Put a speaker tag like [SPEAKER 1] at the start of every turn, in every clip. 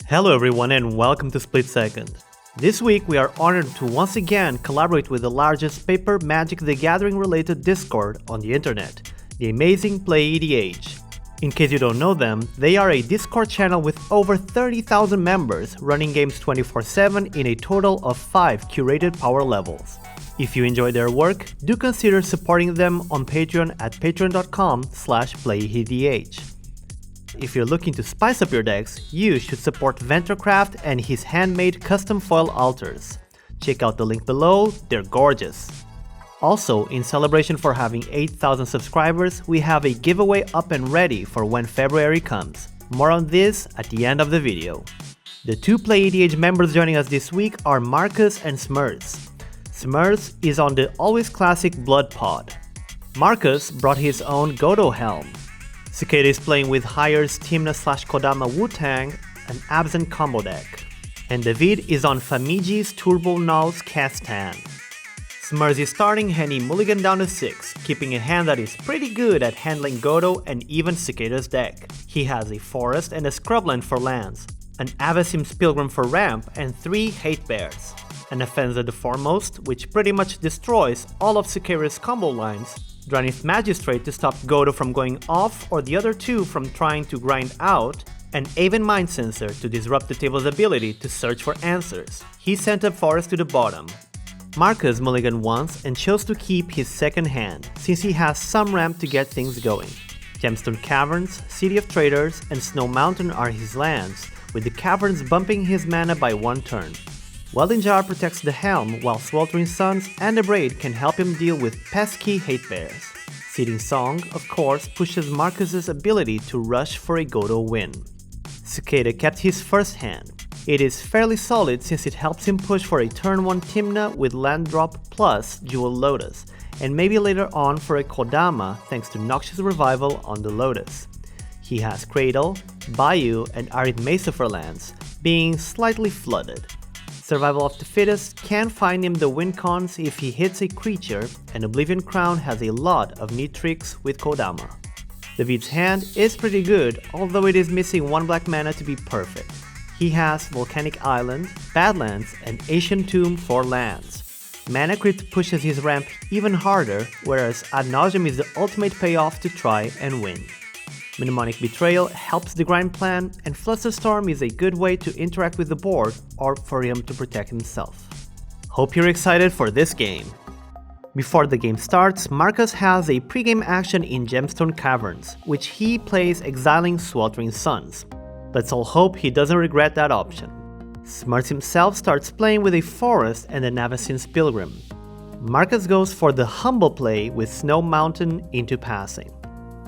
[SPEAKER 1] Hello everyone and welcome to SplitSecond. This week we are honored to once again collaborate with the largest Paper Magic the Gathering related Discord on the internet, the amazing PlayEDH. In case you don't know them, they are a Discord channel with over 30,000 members running games 24/7 in a total of 5 curated power levels. If you enjoy their work, do consider supporting them on Patreon at patreon.com/PlayEDH. If you're looking to spice up your decks, you should support Venturcraft and his handmade custom foil altars. Check out the link below, they're gorgeous. Also, in celebration for having 8,000 subscribers, we have a giveaway up and ready for when February comes. More on this at the end of the video. The two PlayEDH members joining us this week are Markus and Smerz. Smerz is on the always classic Blood Pod. Markus brought his own Godo Helm. Sequeira is playing with Hire's Tymna Kodama Wu-Tang, an absent combo deck. And David is on Famjii's Turbo Naus Kess-tan. Smerz is starting and he mulligan down to 6, keeping a hand that is pretty good at handling Godo and even Sequeira's deck. He has a Forest and a Scrubland for lands, an Avacym's Pilgrim for ramp, and 3 Hate Bears. An Offensa the Foremost, which pretty much destroys all of Sequeira's combo lines, Dranith Magistrate to stop Godo from going off or the other two from trying to grind out, and Aven Mind Sensor to disrupt the table's ability to search for answers. He sent up Forest to the bottom. Markus mulliganed once and chose to keep his second hand, since he has some ramp to get things going. Gemstone Caverns, City of Traders, and Snow Mountain are his lands, with the Caverns bumping his mana by 1 turn. Welding Jar protects the Helm, while Sweltering Suns and the Braid can help him deal with pesky Hate Bears. Seeding Song, of course, pushes Markus's ability to rush for a Godo win. Sequeira kept his first hand. It is fairly solid since it helps him push for a turn 1 Tymna with land drop plus Jewel Lotus, and maybe later on for a Kodama thanks to Noxious Revival on the Lotus. He has Cradle, Bayou, and Arid Mesa for lands, being slightly flooded. Survival of the Fittest can find him the win cons if he hits a creature, and Oblivion Crown has a lot of neat tricks with Kodama. David's hand is pretty good, although it is missing 1 black mana to be perfect. He has Volcanic Island, Badlands, and Ancient Tomb for lands. Mana Crypt pushes his ramp even harder, whereas Ad Nauseam is the ultimate payoff to try and win. Mnemonic Betrayal helps the grind plan, and Flusterstorm is a good way to interact with the board or for him to protect himself. Hope you're excited for this game. Before the game starts, Markus has a pregame action in Gemstone Caverns, which he plays exiling Sweltering Suns. Let's all hope he doesn't regret that option. Smerz himself starts playing with a Forest and an Avacym's Pilgrim. Markus goes for the humble play with Snow Mountain into passing.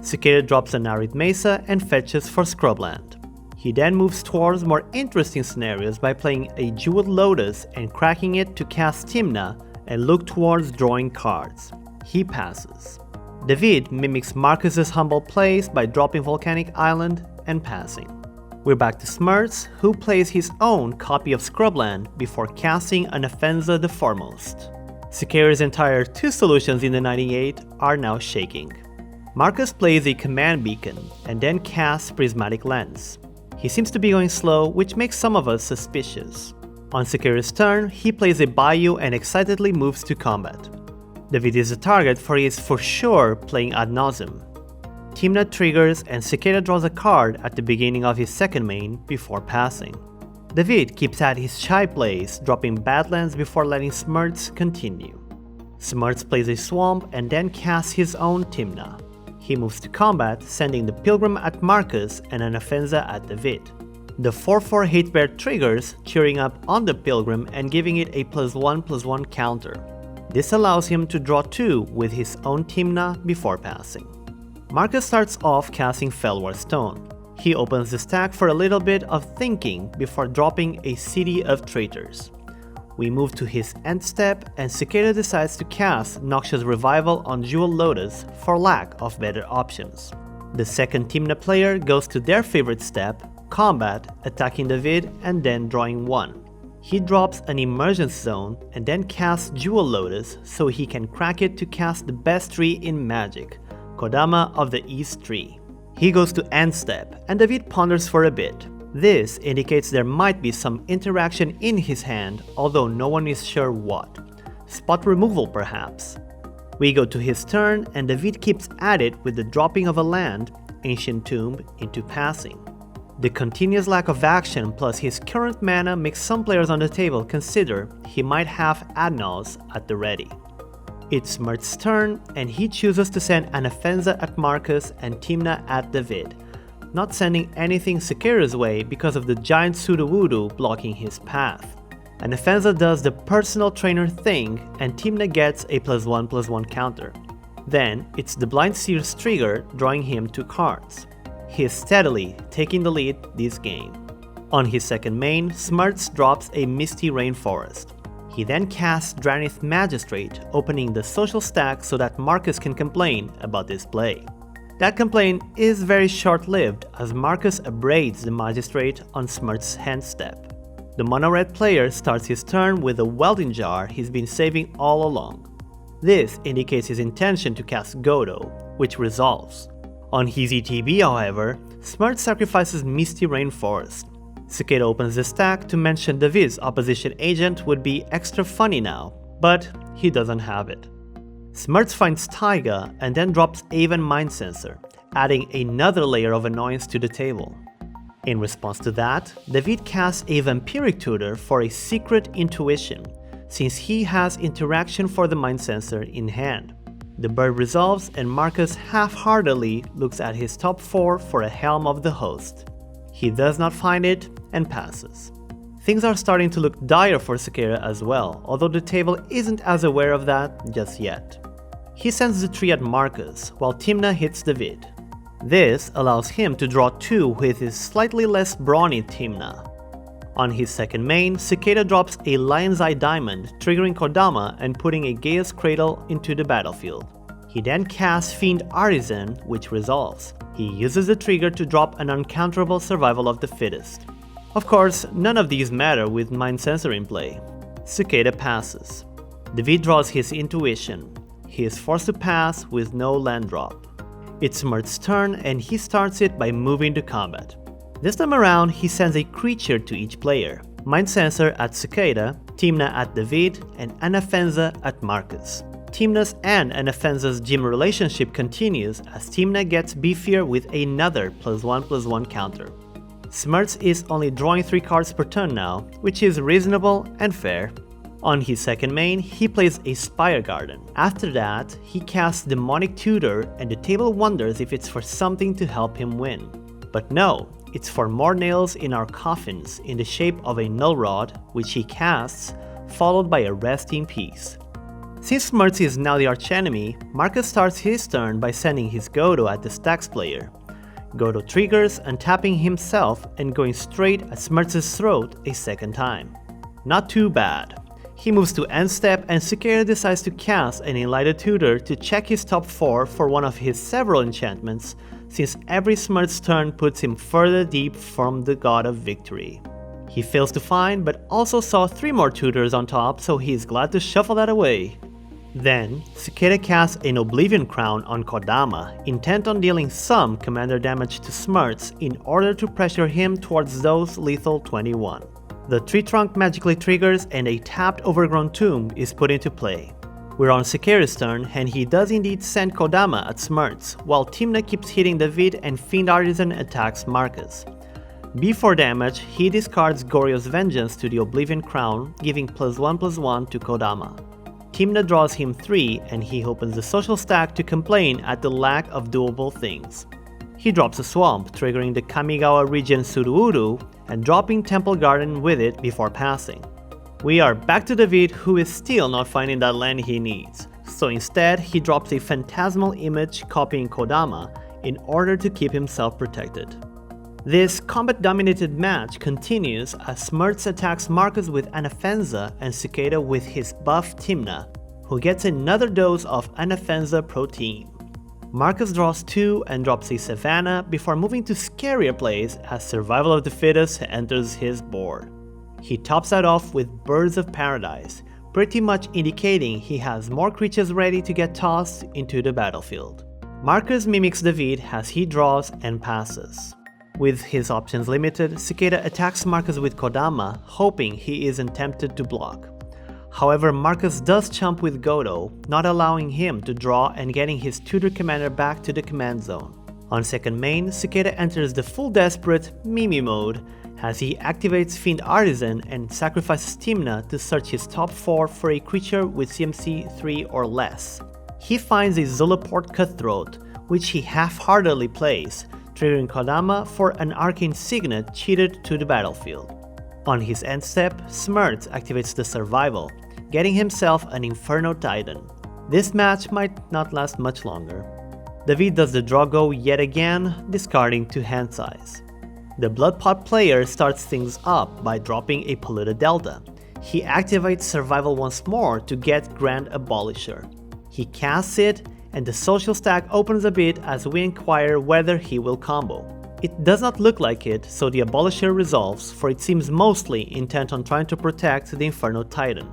[SPEAKER 1] Sequeira drops an Arid Mesa and fetches for Scrubland. He then moves towards more interesting scenarios by playing a Jeweled Lotus and cracking it to cast Tymna and look towards drawing cards. He passes. David mimics Markus's humble plays by dropping Volcanic Island and passing. We're back to Smerz, who plays his own copy of Scrubland before casting an Offensa the Foremost. Sequeira's entire 2 solutions in the 98 are now shaking. Markus plays a Command Beacon and then casts Prismatic Lens. He seems to be going slow, which makes some of us suspicious. On Sequeira's turn, he plays a Bayou and excitedly moves to combat. David is a target, for he is for sure playing Ad Nauseam. Tymna triggers and Sequeira draws a card at the beginning of his second main before passing. David keeps at his shy plays, dropping Badlands before letting Smerz continue. Smerz plays a Swamp and then casts his own Tymna. He moves to combat, sending the Pilgrim at Markus and an Offensa at David. The 4/4 Hate Bear triggers, cheering up on the Pilgrim and giving it a +1/+1 counter. This allows him to draw 2 with his own Tymna before passing. Markus starts off casting Fellwar Stone. He opens the stack for a little bit of thinking before dropping a City of Traitors. We move to his end step and Sequeira decides to cast Noxious Revival on Jewel Lotus for lack of better options. The second Tymna player goes to their favorite step, combat, attacking David and then drawing 1. He drops an Emergence Zone and then casts Jewel Lotus so he can crack it to cast the best tree in Magic, Kodama of the East tree. He goes to end step and David ponders for a bit. This indicates there might be some interaction in his hand, although no one is sure what. Spot removal perhaps. We go to his turn and David keeps at it with the dropping of a land, Ancient Tomb, into passing. The continuous lack of action plus his current mana makes some players on the table consider he might have Naus at the ready. It's Smerz's turn and he chooses to send an Anafenza at Markus and Tymna at David, not sending anything Sequeira's way because of the giant Sudowoodo blocking his path. Anafenza does the personal trainer thing and Tymna gets a +1/+1 counter. Then it's the Blind Seer's trigger drawing him 2 cards. He is steadily taking the lead this game. On his second main, Smerz drops a Misty Rainforest. He then casts Dranith Magistrate, opening the social stack so that Markus can complain about this play. That complaint is very short-lived as Markus abrades the Magistrate on Smerz's hand step. The mono-red player starts his turn with a Welding Jar he's been saving all along. This indicates his intention to cast Godo, which resolves. On his ETB, however, Smerz sacrifices Misty Rainforest. Cicada opens the stack to mention David's opposition agent would be extra funny now, but he doesn't have it. Smerz finds Taiga and then drops Aven Mind Sensor, adding another layer of annoyance to the table. In response to that, David casts a Vampiric Tutor for a Secret Intuition, since he has interaction for the Mind Sensor in hand. The bird resolves and Markus half-heartedly looks at his top 4 for a Helm of the Host. He does not find it and passes. Things are starting to look dire for Sequeira as well, although the table isn't as aware of that just yet. He sends the 3 at Markus, while Tymna hits David. This allows him to draw 2 with his slightly less brawny Tymna. On his second main, Cicada drops a Lion's Eye Diamond, triggering Kodama and putting a Gaia's Cradle into the battlefield. He then casts Fiend Artisan, which resolves. He uses the trigger to drop an uncounterable Survival of the Fittest. Of course, none of these matter with Mind Sensor in play. Cicada passes. David draws his Intuition. He is forced to pass with no land drop. It's Smerz's turn and he starts it by moving to combat. This time around, he sends a creature to each player. Mind Sensor at Cicada, Tymna at David, and Anafenza at Markus. Tymna's and Anafenza's gym relationship continues as Tymna gets beefier with another +1/+1 counter. Smerz is only drawing 3 cards per turn now, which is reasonable and fair. On his second main, he plays a Spire Garden. After that, he casts Demonic Tutor and the table wonders if it's for something to help him win. But no, it's for more nails in our coffins in the shape of a Null Rod, which he casts, followed by a Rest in Peace. Since Smerz is now the archenemy, Markus starts his turn by sending his Godo at the stacks player. Godo triggers, untapping himself and going straight at Smerz's throat a second time. Not too bad. He moves to end step and Sequeira decides to cast an Enlightened Tutor to check his top 4 for one of his several enchantments, since every Smerz turn puts him further deep from the God of Victory. He fails to find, but also saw 3 more tutors on top, so he is glad to shuffle that away. Then, Cicada casts an Oblivion Crown on Kodama, intent on dealing some commander damage to Smerz in order to pressure him towards those lethal 21. The Tree Trunk magically triggers and a tapped Overgrown Tomb is put into play. We're on Sequeira's turn and he does indeed send Kodama at Smerz, while Tymna keeps hitting David and Fiend Artisan attacks Markus. Before damage, he discards Goryo's Vengeance to the Oblivion Crown, giving +1/+1 to Kodama. Tymna draws him 3 and he opens the social stack to complain at the lack of doable things. He drops a Swamp, triggering the Kamigawa region Sudowoodo and dropping Temple Garden with it before passing. We are back to David, who is still not finding that land he needs, so instead he drops a Phantasmal Image copying Kodama in order to keep himself protected. This combat-dominated match continues as Smerz attacks Markus with Anafenza and Cicada with his buff Tymna, who gets another dose of Anafenza protein. Markus draws 2 and drops a Savannah before moving to scarier plays as Survival of the Fittest enters his board. He tops that off with Birds of Paradise, pretty much indicating he has more creatures ready to get tossed into the battlefield. Markus mimics David as he draws and passes. With his options limited, Sequeira attacks Markus with Kodama, hoping he isn't tempted to block. However, Markus does chump with Godo, not allowing him to draw and getting his tutor commander back to the command zone. On second main, Sequeira enters the full desperate Mimi mode as he activates Fiend Artisan and sacrifices Tymna to search his top 4 for a creature with CMC 3 or less. He finds a Zulaport Cutthroat, which he half-heartedly plays, triggering Kodama for an Arcane Signet cheated to the battlefield. On his end step, Smerz activates the Survival, getting himself an Inferno Titan. This match might not last much longer. David does the draw go yet again, discarding 2 hand size. The Bloodpot player starts things up by dropping a Polluted Delta. He activates Survival once more to get Grand Abolisher. He casts it, and the social stack opens a bit as we inquire whether he will combo. It does not look like it, so the Abolisher resolves, for it seems mostly intent on trying to protect the Inferno Titan.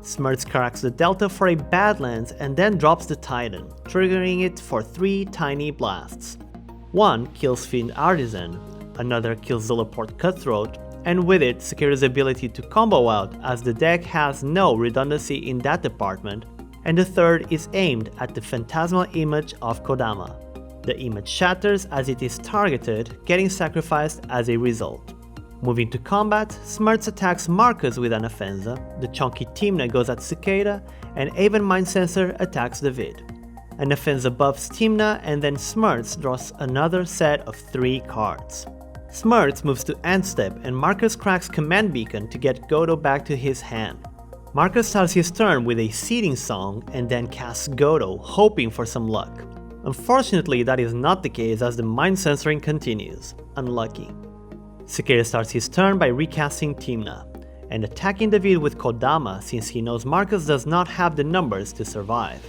[SPEAKER 1] Smerz cracks the Delta for a Badlands and then drops the Titan, triggering it for 3 tiny blasts. One kills Fiend Artisan, another kills Zulaport Cutthroat, and with it Sequeira's ability to combo out as the deck has no redundancy in that department, and the third is aimed at the phantasmal image of Kodama. The image shatters as it is targeted, getting sacrificed as a result. Moving to combat, Smerz attacks Markus with an Offensa, the chunky Tymna goes at Sequeira, and Aven Mind Sensor attacks the Vid. An Offensa buffs Tymna, and then Smerz draws another set of 3 cards. Smerz moves to end step, and Markus cracks Command Beacon to get Godo back to his hand. Markus starts his turn with a Seeding Song and then casts Godo, hoping for some luck. Unfortunately, that is not the case as the Mind Censoring continues. Unlucky. Sequeira starts his turn by recasting Tymna, and attacking David with Kodama since he knows Markus does not have the numbers to survive.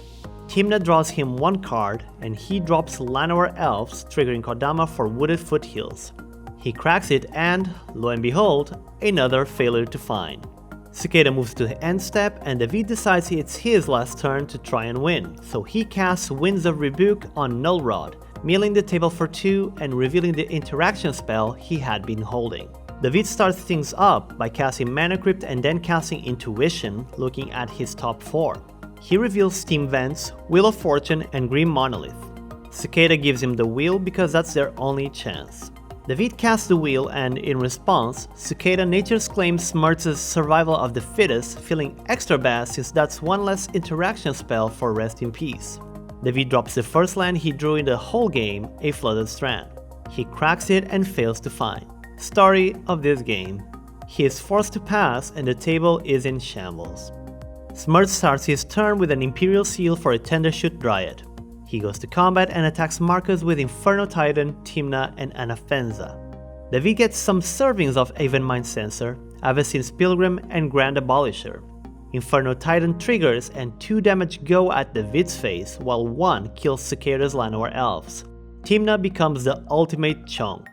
[SPEAKER 1] Tymna draws him 1 card, and he drops Llanowar Elves, triggering Kodama for Wooded Foothills. He cracks it and, lo and behold, another failure to find. Sequeira moves to the end step, and David decides it's his last turn to try and win, so he casts Winds of Rebuke on Null Rod, milling the table for 2 and revealing the interaction spell he had been holding. David starts things up by casting Mana Crypt and then casting Intuition, looking at his top 4. He reveals Steam Vents, Wheel of Fortune, and Green Monolith. Sequeira gives him the wheel because that's their only chance. David casts the wheel, and in response, Sequeira Nature's claims Smerz's Survival of the Fittest, feeling extra bad since that's 1 less interaction spell for Rest in Peace. David drops the first land he drew in the whole game, a Flooded Strand. He cracks it and fails to find. Story of this game. He is forced to pass and the table is in shambles. Smerz starts his turn with an Imperial Seal for a Tendershoot Dryad. He goes to combat and attacks Markus with Inferno Titan, Tymna, and an Offensa. David gets some servings of Aven Mind Sensor, Avacyn's Pilgrim, and Grand Abolisher. Inferno Titan triggers and 2 damage go at David's face, while 1 kills Sequeira's Llanowar Elves. Tymna becomes the ultimate chunk.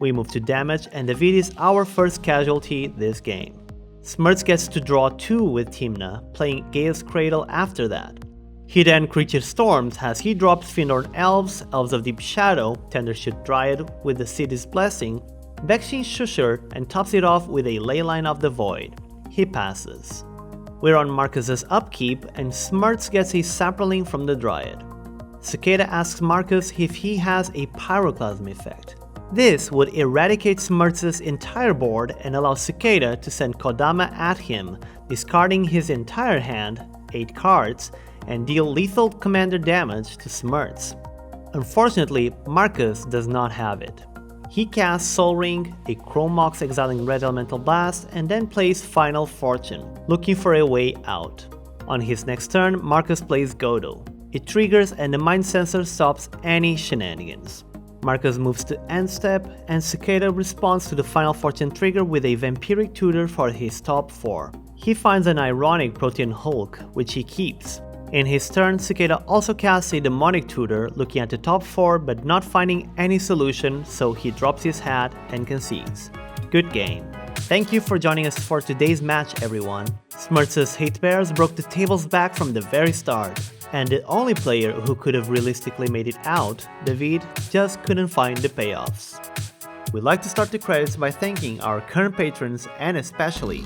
[SPEAKER 1] We move to damage, and David is our first casualty this game. Smerz gets to draw 2 with Tymna, playing Gale's Cradle after that. He then Creature Storms as he drops Findorn Elves, Elves of Deep Shadow, Tendershoot Dryad with the City's Blessing, Vexing Shusher, and tops it off with a Leyline of the Void. He passes. We're on Markus's upkeep, and Smerz gets a Sapling from the Dryad. Sequeira asks Markus if he has a Pyroclasm effect. This would eradicate Smerz's entire board and allow Sequeira to send Kodama at him, discarding his entire hand, 8 cards, and deal lethal commander damage to Smerz. Unfortunately, Markus does not have it. He casts Soul Ring, a Chrome Mox exiling Red Elemental Blast, and then plays Final Fortune, looking for a way out. On his next turn, Markus plays Godo. It triggers and the Mind Sensor stops any shenanigans. Markus moves to end step, and Sequeira responds to the Final Fortune trigger with a Vampiric Tutor for his top 4. He finds an ironic Protean Hulk, which he keeps. In his turn, Sequeira also casts a Demonic Tutor, looking at the top 4 but not finding any solution, so he drops his hat and concedes. Good game. Thank you for joining us for today's match, everyone. Smerz's Hate Bears broke the tables back from the very start, and the only player who could have realistically made it out, David, just couldn't find the payoffs. We'd like to start the credits by thanking our current patrons and especially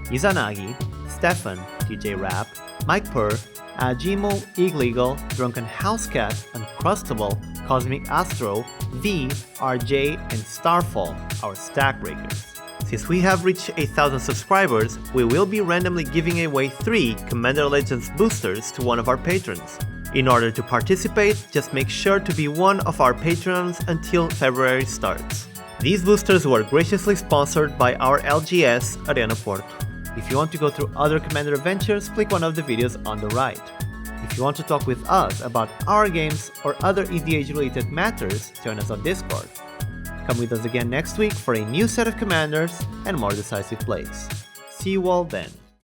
[SPEAKER 1] Izanagi, Stefan, TJ Rap, Mike Purr, Ajimo, Eagle, Drunken Housecat, Uncrustable, Cosmic Astro, V, RJ, and Starfall, our stack breakers. Since we have reached 8,000 subscribers, we will be randomly giving away 3 Commander Legends boosters to one of our patrons. In order to participate, just make sure to be one of our patrons until February starts. These boosters were graciously sponsored by our LGS, Arena Porto. If you want to go through other Commander adventures, click one of the videos on the right. If you want to talk with us about our games or other EDH related matters, join us on Discord. Come with us again next week for a new set of commanders and more decisive plays. See you all then.